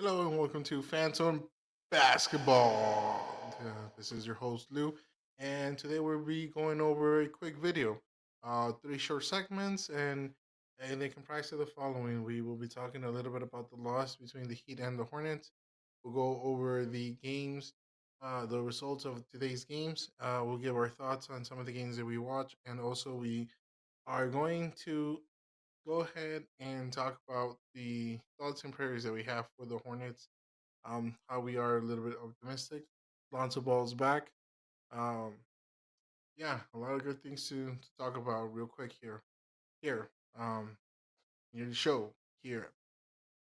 Hello and welcome to FanZone Basketball. This is your host Lou, and today we'll be going over a quick video, three short segments, and they comprise of the following. We will be talking a little bit about the loss between the Heat and the Hornets. We'll go over the games, the results of today's games. We'll give our thoughts on some of the games that we watch, and also we are going to go ahead and talk about the thoughts and prayers that we have for the Hornets. How we are a little bit optimistic. Lonzo Ball's back. Um, yeah, a lot of good things to talk about real quick here. Here, um, in the show here,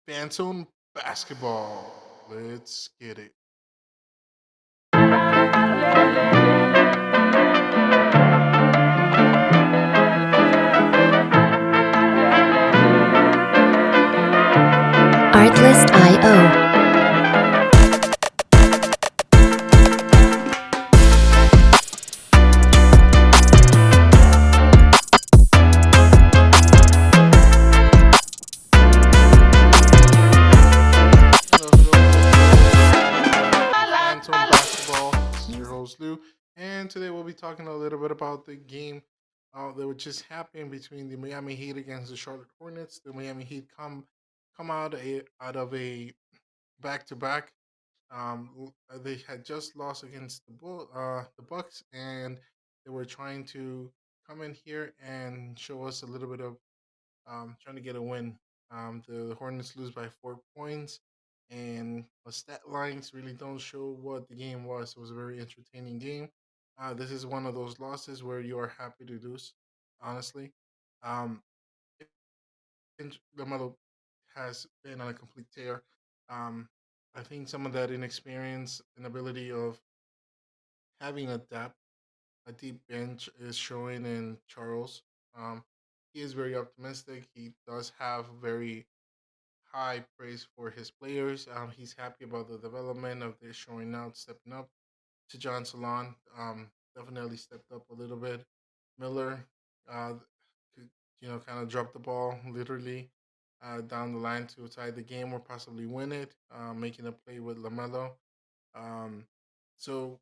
Phantom Basketball. Let's get it. Artlist.io. Hello, hello, Phantom Basketball. This is your host Lou, and today we'll be talking a little bit about the game that would just happen between the Miami Heat against the Charlotte Hornets. The Miami Heat come out of a back to back. They had just lost against the Bucks, and they were trying to come in here and show us a little bit of trying to get a win. The Hornets lose by 4 points, and the stat lines really don't show what the game was. It was a very entertaining game. This is one of those losses where you are happy to lose, honestly. Um, Lamelo has been on a complete tear. Um, I think some of that inexperience and ability of having a deep bench is showing in Charles. Um, he is very optimistic. He does have very high praise for his players. He's happy about the development of their showing out, stepping up to John Salon. Definitely stepped up a little bit. Miller, uh, could, kind of dropped the ball literally down the line to tie the game or possibly win it, making a play with Lamelo. Um, so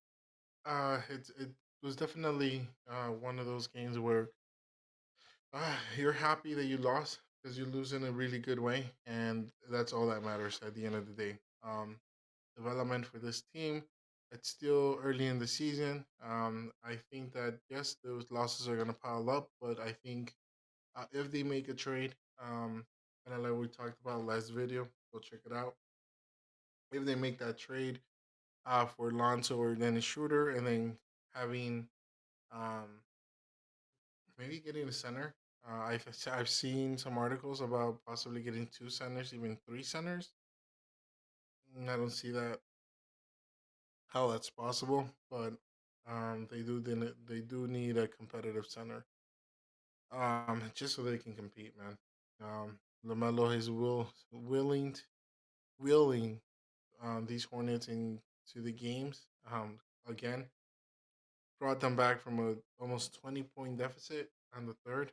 it was definitely one of those games where you're happy that you lost because you lose in a really good way, and that's all that matters at the end of the day. Development for this team. It's still early in the season. I think that yes, those losses are gonna pile up, but I think if they make a trade, kind of like we talked about last video, go check it out. If they make that trade for Lonzo or Dennis Schroeder, and then having um, maybe getting a center. I've seen some articles about possibly getting two centers, even three centers. I don't see that how that's possible, but they do need a competitive center, just so they can compete, man. Lamelo is willing these Hornets into the games. Again, brought them back from a almost 20-point deficit on the third.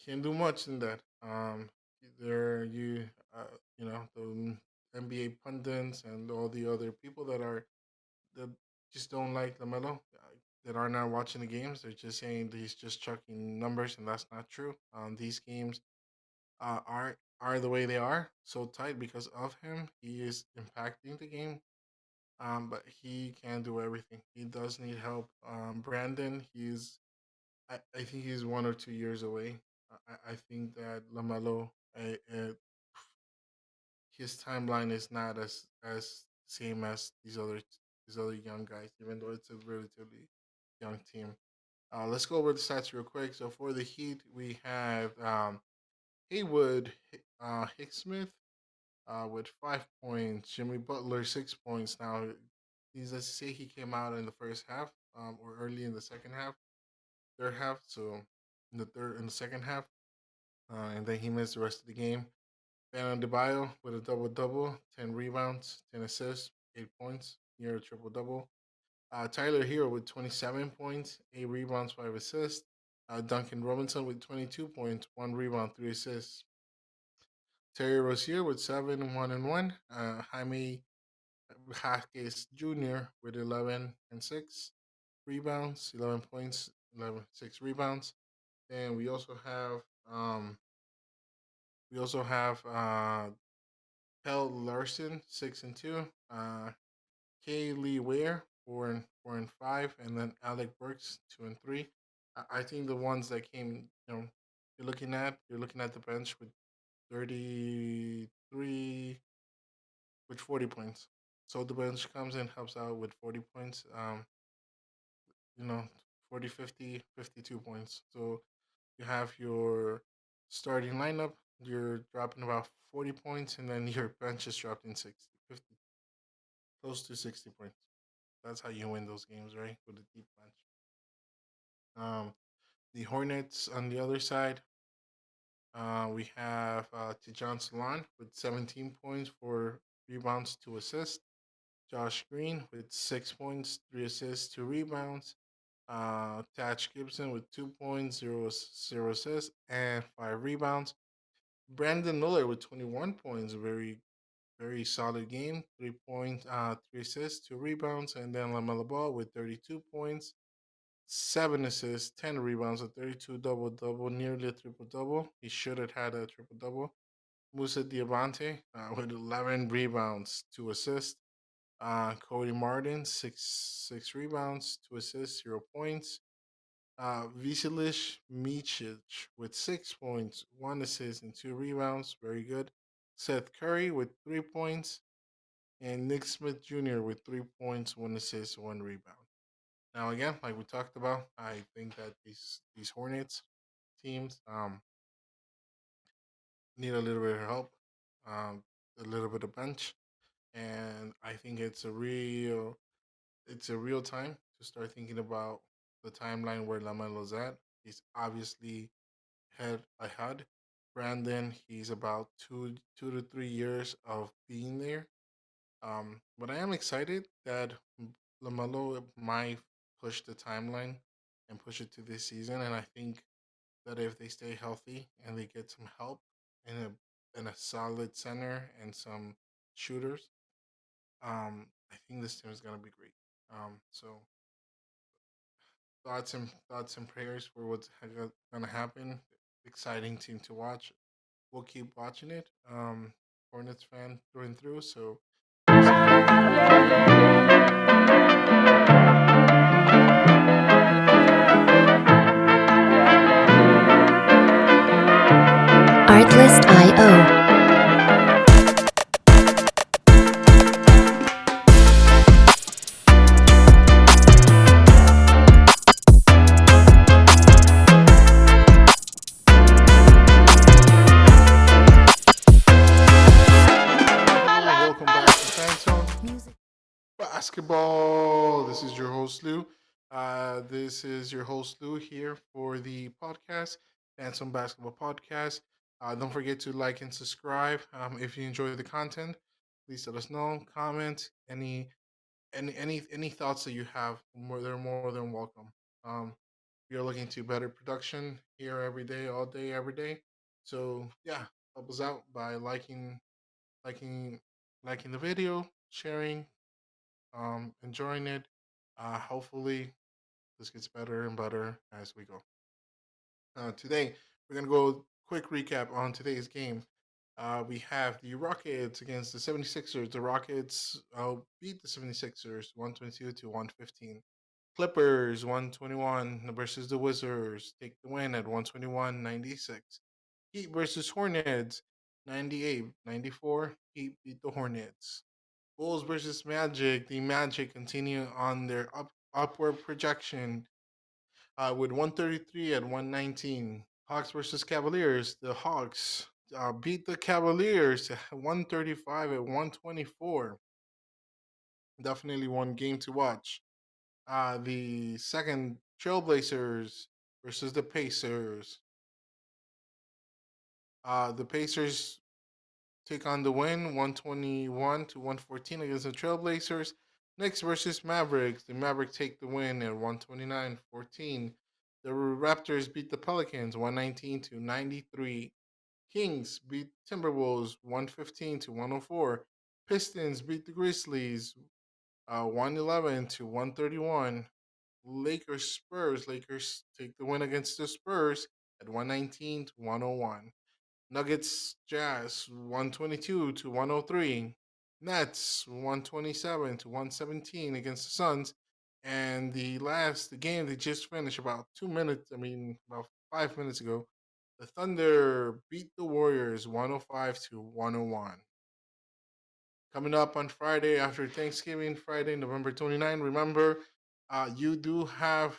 Can't do much in that. There the NBA pundits and all the other people that just don't like Lamelo, that are not watching the games. They're just saying that he's just chucking numbers, and that's not true. These games are the way they are, so tight because of him. He is impacting the game, but he can't do everything. He does need help. Brandon, I think he's 1 or 2 years away. I think that Lamelo, his timeline is not as same as these other young guys, even though it's a relatively young team. Let's go over the stats real quick. So for the Heat, we have Haywood, Hicksmith with 5 points. Jimmy Butler 6 points. Now, let's say he came out in the first half, or early in the second half, third half. So in the second half, and then he missed the rest of the game. Bam Adebayo with a double double, 10 rebounds, 10 assists, 8 points, near a triple double. Tyler Hero with 27 points, 8 rebounds, 5 assists. Duncan Robinson with 22 points, 1 rebound, 3 assists. Terry Rozier with 7 1 and 1. Jaime Jaquez Jr. with 11 and 6 rebounds, 11 points, 11 6 rebounds. And um we also have Pel Larson 6 and 2. Kay Lee Ware 4 and 5, and then Alec Burks 2 and 3. I think the ones that came, you're looking at the bench with 33 with 40 points. So the bench comes in, helps out with 40 points. You know, 40, 50, 52 points. So you have your starting lineup, you're dropping about 40 points, and then your bench is dropped in 60, 50, close to 60 points. That's how you win those games, right? With a deep bench. The Hornets on the other side, we have Tijan Salon with 17 points, 4 rebounds, 2 assists. Josh Green with 6 points, 3 assists, 2 rebounds. Tatch Gibson with 2 points, zero assists, and 5 rebounds. Brandon Miller with 21 points, very very solid game. 3 points, 3 assists, 2 rebounds, and then Lamella Ball with 32 points, 7 assists, 10 rebounds, a 32 double double, nearly a triple double. He should have had a triple double. Musa Diabante with 11 rebounds, 2 assists. Cody Martin, six rebounds, 2 assists, 0 points. Veselish Micic with 6 points, 1 assist, and 2 rebounds. Very good. Seth Curry with 3 points, and Nick Smith Jr. with 3 points, 1 assist, 1 rebound. Now again, like we talked about, I think that these Hornets teams need a little bit of help, um, a little bit of bench, and I think it's a real time to start thinking about the timeline where Lamelo's at. He's obviously head ahead. Brandon, he's about 2 to 3 years of being there. But I am excited that Lamelo might push the timeline and push it to this season, and I think that if they stay healthy and they get some help and a solid center and some shooters, I think this team is gonna be great. So thoughts and prayers for what's gonna happen. Exciting team to watch. We'll keep watching it. Hornets fan through and through. So Artlist.io. welcome back to FanZone Basketball. This is your host Lou. This is your host Lou here for the podcast, FanZone Basketball Podcast. Don't forget to like and subscribe. If you enjoy the content, please let us know. Comment any thoughts that you have. They're more than welcome. Um, we are looking to better production here every day, all day, every day. So yeah, help us out by liking, liking the video, sharing, enjoying it. Hopefully, this gets better and better as we go. Today, we're gonna go quick recap on today's game. We have the Rockets against the 76ers. The Rockets beat the 76ers 122 to 115. Clippers 121 versus the Wizards. Take the win at 121-96. Heat versus Hornets 98-94. Heat beat the Hornets. Bulls versus Magic. The Magic continue on their upward projection with 133 at 119. Hawks versus Cavaliers. The Hawks beat the Cavaliers 135 at 124. Definitely one game to watch. The second Trailblazers versus the Pacers. The Pacers take on the win 121 to 114 against the Trailblazers. Knicks versus Mavericks. The Mavericks take the win at 129-14. The Raptors beat the Pelicans 119 to 93. Kings beat Timberwolves 115 to 104. Pistons beat the Grizzlies 111 to 131. Lakers Spurs. Lakers take the win against the Spurs at 119 to 101. Nuggets Jazz 122 to 103. Nets 127 to 117 against the Suns. And the game they just finished about 2 minutes, about 5 minutes ago, the Thunder beat the Warriors 105 to 101. Coming up on Friday after Thanksgiving, Friday, November 29. Remember, you do have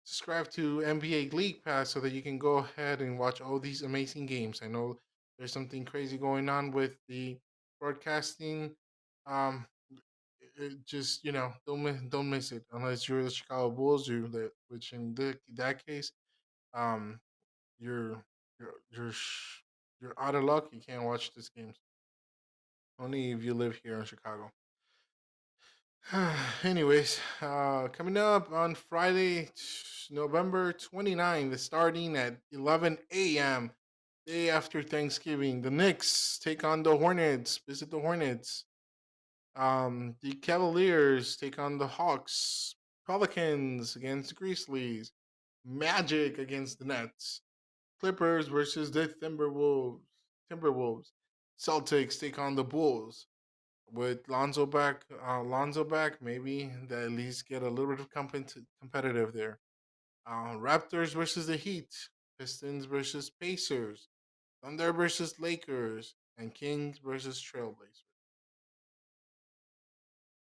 subscribe to NBA League Pass so that you can go ahead and watch all these amazing games. I know there's something crazy going on with the broadcasting. Um, just don't miss it unless you're the Chicago Bulls, which in that case, um, you're you're you're you're out of luck. You can't watch these games only if you live here in Chicago. Anyways, coming up on Friday, November 29th, starting at 11 a.m., day after Thanksgiving, the Knicks take on the Hornets, visit the Hornets. The Cavaliers take on the Hawks. Pelicans against the Grizzlies. Magic against the Nets. Clippers versus the Timberwolves. Celtics take on the Bulls with Lonzo back, maybe they at least get a little bit of competitive there. Raptors versus the Heat, Pistons versus Pacers, Thunder versus Lakers, and Kings versus Trailblazers.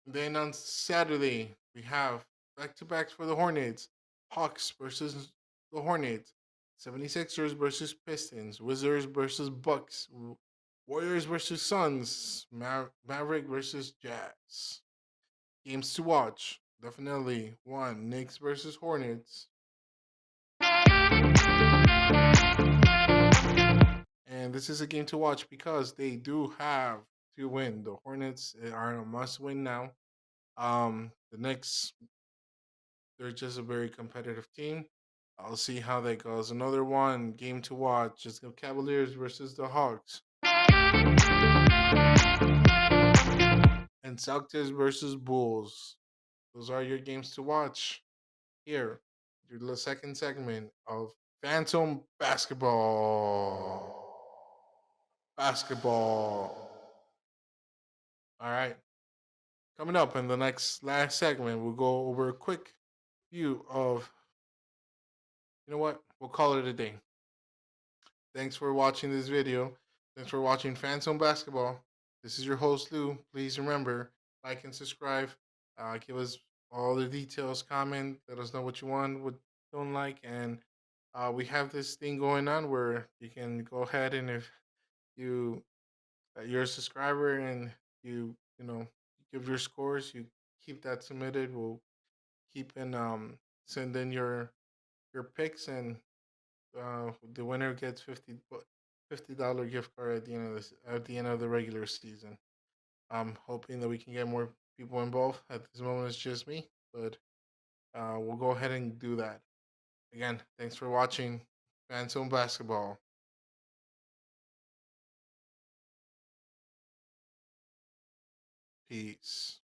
Then on Saturday, we have back to backs for the Hornets, Hawks versus the Hornets, 76ers versus Pistons, Wizards versus Bucks, Warriors versus Suns, Maverick versus Jazz. Games to watch. Definitely one, Knicks versus Hornets. And this is a game to watch because they do have to win. The Hornets are a must win now. The Knicks, they're just a very competitive team. I'll see how that goes. Another one game to watch is the Cavaliers versus the Hawks. And Celtics versus Bulls. Those are your games to watch here. Your second segment of FanZone Basketball. Basketball. All right. Coming up in the next last segment, we'll go over a quick view of, you know what? We'll call it a day. Thanks for watching this video. Thanks for watching FanZone Basketball. This is your host, Lou. Please remember, like and subscribe. Give us all the details, comment, let us know what you want, what you don't like. And we have this thing going on where you can go ahead and if you you're a subscriber and you give your scores, you keep that submitted. We'll keep and send in your picks, and the winner gets $50 gift card at the end of the regular season. I'm hoping that we can get more people involved. At this moment, it's just me, but we'll go ahead and do that. Again, thanks for watching Phantom Basketball. Peace.